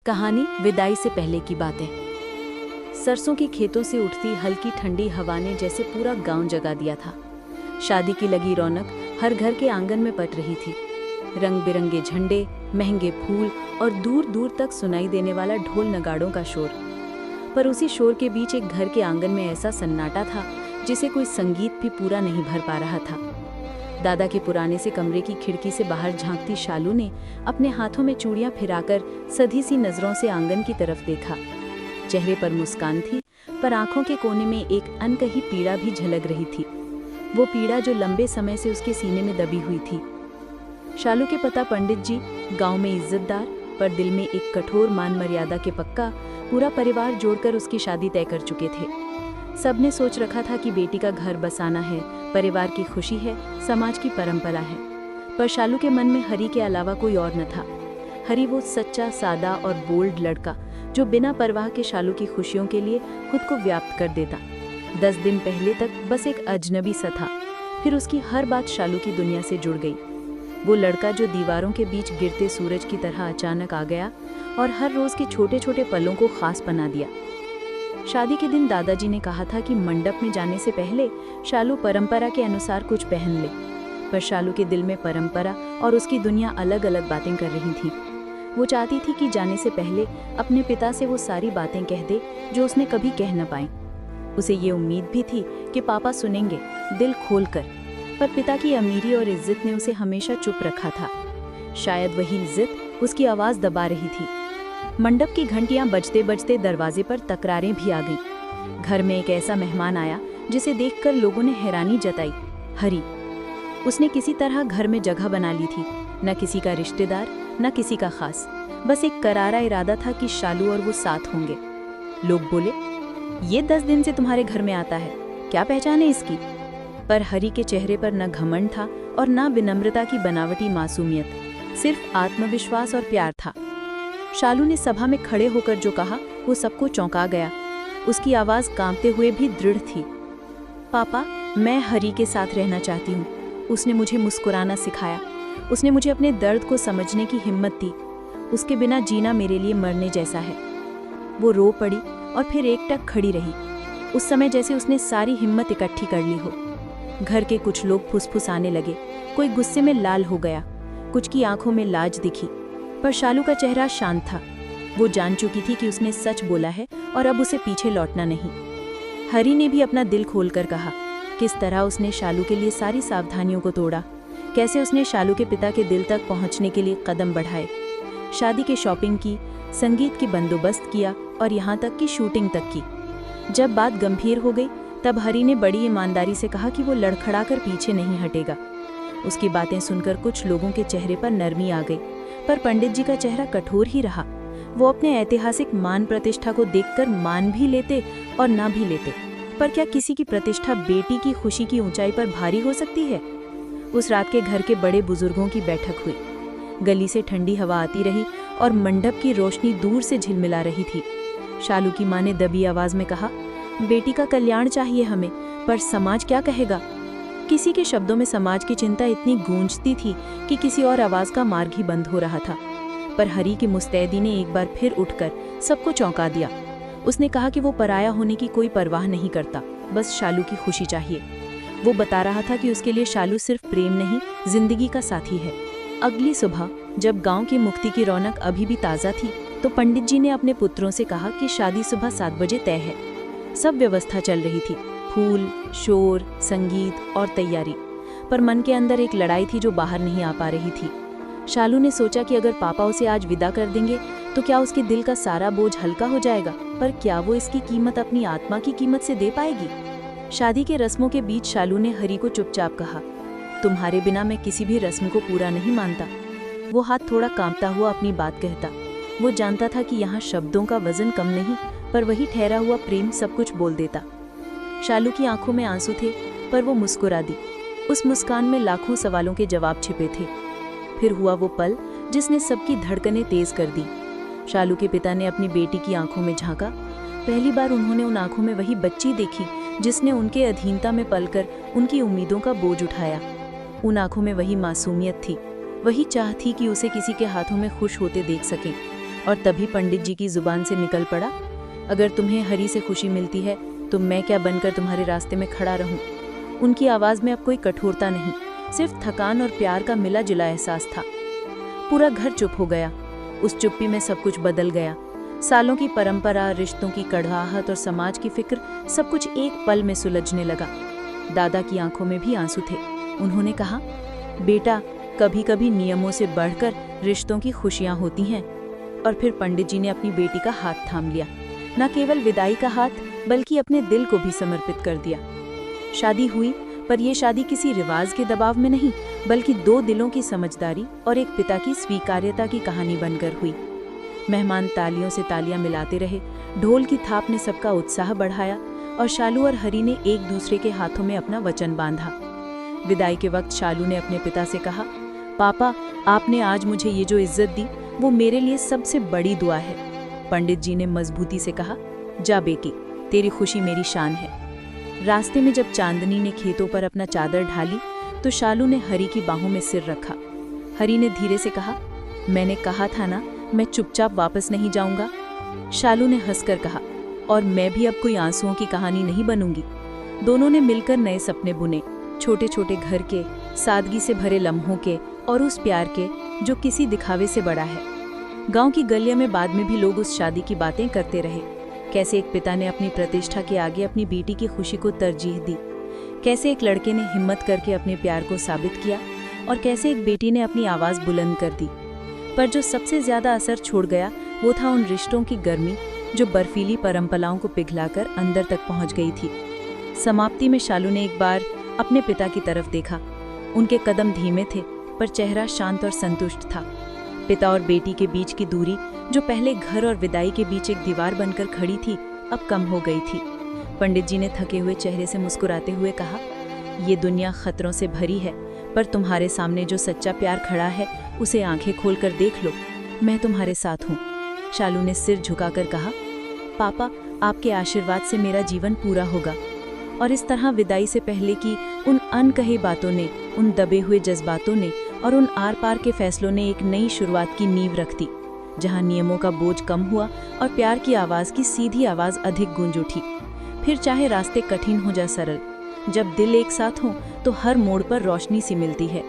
कहानी विदाई से पहले की बातें। सरसों के खेतों से उठती हल्की ठंडी हवा ने जैसे पूरा गांव जगा दिया था। शादी की लगी रौनक हर घर के आंगन में पट रही थी। रंग बिरंगे झंडे, महंगे फूल और दूर दूर तक सुनाई देने वाला ढोल नगाड़ों का शोर। पर उसी शोर के बीच एक घर के आंगन में ऐसा सन्नाटा था जिसे कोई संगीत भी पूरा नहीं भर पा रहा था। दादा के पुराने से कमरे की खिड़की से बाहर झांकती शालू ने अपने हाथों में चूड़ियां फिराकर सधी सी नजरों से आंगन की तरफ देखा। चेहरे पर मुस्कान थी, पर आंखों के कोने में एक अनकही पीड़ा भी झलक रही थी। वो पीड़ा जो लंबे समय से उसके सीने में दबी हुई थी। शालू के पिता पंडित जी गांव में इज्जतदार, पर दिल में एक कठोर मान मर्यादा के पक्का, पूरा परिवार जोड़कर उसकी शादी तय कर चुके थे। सबने सोच रखा था कि बेटी का घर बसाना है, परिवार की खुशी है, समाज की परंपरा है। पर शालू के मन में हरी के अलावा कोई और न था। हरी वो सच्चा, सादा और बोल्ड लड़का जो बिना परवाह के शालू की खुशियों के लिए खुद को व्याप्त कर देता। 10 दिन पहले तक बस एक अजनबी सा था, फिर उसकी हर बात शालू की दुनिया से जुड़ गई। वो लड़का जो दीवारों के बीच गिरते सूरज की तरह अचानक आ गया और हर रोज के छोटे छोटे पलों को खास बना दिया। शादी के दिन दादाजी ने कहा था कि मंडप में जाने से पहले शालू परंपरा के अनुसार कुछ पहन ले, पर शालू के दिल में परंपरा और उसकी दुनिया अलग अलग बातें कर रही थी। वो चाहती थी कि जाने से पहले अपने पिता से वो सारी बातें कह दे जो उसने कभी कह न पाई। उसे ये उम्मीद भी थी कि पापा सुनेंगे दिल खोलकर, पर पिता की अमीरी और इज्जत ने उसे हमेशा चुप रखा था। शायद वही इज्जत उसकी आवाज़ दबा रही थी। मंडप की घंटियां बजते बजते दरवाजे पर तकरारें भी आ गईं। घर में एक ऐसा मेहमान आया जिसे देखकर लोगों ने हैरानी जताई, हरी। उसने किसी तरह घर में जगह बना ली थी, न किसी का रिश्तेदार न किसी का खास, बस एक करारा इरादा था कि शालू और वो साथ होंगे। लोग बोले, ये 10 दिन से तुम्हारे घर में आता है, क्या पहचान है इसकी? पर हरी के चेहरे पर न घमंड था और न विनम्रता की बनावटी मासूमियत, सिर्फ आत्मविश्वास और प्यार था। शालू ने सभा में खड़े होकर जो कहा वो सबको चौंका गया। उसकी आवाज़ कांपते हुए भी दृढ़ थी। पापा, मैं हरी के साथ रहना चाहती हूँ। उसने मुझे मुस्कुराना सिखाया, उसने मुझे अपने दर्द को समझने की हिम्मत दी। उसके बिना जीना मेरे लिए मरने जैसा है। वो रो पड़ी और फिर एकटक खड़ी रही, उस समय जैसे उसने सारी हिम्मत इकट्ठी कर ली हो। घर के कुछ लोग फुसफुसाने लगे, कोई गुस्से में लाल हो गया, कुछ की आंखों में लाज दिखी, पर शालू का चेहरा शांत था। वो जान चुकी थी कि उसने सच बोला है और अब उसे पीछे लौटना नहीं। हरी ने भी अपना दिल खोलकर कहा, किस तरह उसने शालू के लिए सारी सावधानियों को तोड़ा, कैसे उसने शालू के पिता के दिल तक पहुंचने के लिए कदम बढ़ाए, शादी की शॉपिंग की, संगीत की बंदोबस्त किया और यहाँ तक कि शूटिंग तक की। जब बात गंभीर हो गई तब हरी ने बड़ी ईमानदारी से कहा कि वो लड़खड़ाकर पीछे नहीं हटेगा। उसकी बातें सुनकर कुछ लोगों के चेहरे पर नरमी आ गई, पर पंडित जी का चेहरा कठोर ही रहा। वो अपने ऐतिहासिक मान प्रतिष्ठा को देखकर मान भी लेते और ना भी लेते, पर क्या किसी की प्रतिष्ठा बेटी की खुशी की ऊंचाई पर भारी हो सकती है? उस रात के घर के बड़े बुजुर्गों की बैठक हुई। गली से ठंडी हवा आती रही और मंडप की रोशनी दूर से झिलमिला रही थी। शालू की माँ ने दबी आवाज में कहा, बेटी का कल्याण चाहिए हमें, पर समाज क्या कहेगा? किसी के शब्दों में समाज की चिंता इतनी गूंजती थी कि किसी और आवाज का मार्ग ही बंद हो रहा था। पर हरी की मुस्तैदी ने एक बार फिर उठकर सबको चौंका दिया। उसने कहा कि वो पराया होने की कोई परवाह नहीं करता, बस शालू की खुशी चाहिए। वो बता रहा था कि उसके लिए शालू सिर्फ प्रेम नहीं, जिंदगी का साथी है। अगली सुबह जब गांव की मुक्ति की रौनक अभी भी ताज़ा थी, तो पंडित जी ने अपने पुत्रों से कहा कि शादी सुबह 7 बजे तय है। सब व्यवस्था चल रही थी, फूल, शोर, संगीत और तैयारी, पर मन के अंदर एक लड़ाई थी जो बाहर नहीं आ पा रही थी। शालू ने सोचा कि अगर पापा उसे आज विदा कर देंगे तो क्या उसके दिल का सारा बोझ हल्का हो जाएगा, पर क्या वो इसकी कीमत अपनी आत्मा की कीमत से दे पाएगी? शादी के रस्मों के बीच शालू ने हरी को चुपचाप कहा, तुम्हारे बिना मैं किसी भी रस्म को पूरा नहीं मानता। वो हाथ थोड़ा कांपता हुआ अपनी बात कहता। वो जानता था कि यहाँ शब्दों का वजन कम नहीं, पर वही ठहरा हुआ प्रेम सब कुछ बोल देता। शालू की आंखों में आंसू थे, पर वो मुस्कुरा दी। उस मुस्कान में लाखों सवालों के जवाब छिपे थे। फिर हुआ वो पल जिसने सबकी धड़कनें तेज कर दी। शालू के पिता ने अपनी बेटी की आंखों में झांका। पहली बार उन्होंने उन आंखों में वही बच्ची देखी जिसने उनके अधीनता में पलकर उनकी उम्मीदों का बोझ उठाया। उन आंखों में वही मासूमियत थी, वही चाह थी कि उसे किसी के हाथों में खुश होते देख सकें। और तभी पंडित जी की जुबान से निकल पड़ा, अगर तुम्हें हरी से खुशी मिलती है तो मैं क्या बनकर तुम्हारे रास्ते में खड़ा रहूं। उनकी आवाज़ में अब कोई कठोरता नहीं, सिर्फ थकान और प्यार का मिला जुला एहसास था। पूरा घर चुप हो गया। उस चुप्पी में सब कुछ बदल गया। सालों की परंपरा, रिश्तों की कड़वाहट और समाज की फिक्र, सब कुछ एक पल में सुलझने लगा। दादा की आंखों में भी आंसू थे। उन्होंने कहा, बेटा, कभी कभी नियमों से बढ़कर रिश्तों की खुशियां होती हैं। और फिर पंडित जी ने अपनी बेटी का हाथ थाम लिया, न केवल विदाई का हाथ, बल्कि अपने दिल को भी समर्पित कर दिया। शादी हुई, पर यह शादी किसी रिवाज के दबाव में नहीं, बल्कि दो दिलों की समझदारी और एक पिता की स्वीकार्यता की कहानी बनकर हुई। मेहमान तालियों से तालियां मिलाते रहे, ढोल की थाप ने सबका उत्साह बढ़ाया और शालू और हरी ने एक दूसरे के हाथों में अपना वचन बांधा। विदाई के वक्त शालू ने अपने पिता से कहा, पापा, आपने आज मुझे ये जो इज्जत दी वो मेरे लिए सबसे बड़ी दुआ है। पंडित जी ने मजबूती से कहा, जा बेटी, तेरी खुशी मेरी शान है। रास्ते में जब चांदनी ने खेतों पर अपना चादर ढाली तो शालू ने हरी की बाहों में सिर रखा। हरी ने धीरे से कहा, मैंने कहा था ना, मैं चुपचाप वापस नहीं जाऊंगा। शालू ने हंसकर कहा, और मैं भी अब कोई आंसुओं की कहानी नहीं बनूंगी। दोनों ने मिलकर नए सपने बुने, छोटे छोटे घर के, सादगी से भरे लम्हों के और उस प्यार के जो किसी दिखावे से बड़ा है। गांव की गलियों में बाद में भी लोग उस शादी की बातें करते रहे। कैसे एक पिता ने अपनी प्रतिष्ठा के आगे अपनी बेटी की खुशी को तरजीह दी, कैसे एक लड़के ने हिम्मत करके अपने प्यार को साबित किया और कैसे एक बेटी ने अपनी आवाज़ बुलंद कर दी। पर जो सबसे ज़्यादा असर छोड़ गया वो था उन रिश्तों की गर्मी जो बर्फीली परंपराओं को पिघलाकर अंदर तक पहुंच गई थी। समाप्ति में शालू ने एक बार अपने पिता की तरफ देखा। उनके कदम धीमे थे पर चेहरा शांत और संतुष्ट था। पिता और बेटी के बीच की दूरी जो पहले घर और विदाई के बीच एक दीवार बनकर खड़ी थी, अब कम हो गई थी। पंडित जी ने थके हुए चेहरे से मुस्कुराते हुए कहा, ये दुनिया खतरों से भरी है, पर तुम्हारे सामने जो सच्चा प्यार खड़ा है उसे आंखें खोलकर देख लो, मैं तुम्हारे साथ हूँ। शालू ने सिर झुकाकर कहा, पापा, आपके आशीर्वाद से मेरा जीवन पूरा होगा। और इस तरह विदाई से पहले की उन अनकही बातों ने, उन दबे हुए जज्बातों ने और उन आर पार के फैसलों ने एक नई शुरुआत की नींव रख दी, जहाँ नियमों का बोझ कम हुआ और प्यार की आवाज़ की सीधी आवाज़ अधिक गूंज उठी। फिर चाहे रास्ते कठिन हो या सरल, जब दिल एक साथ हों तो हर मोड़ पर रोशनी सी मिलती है।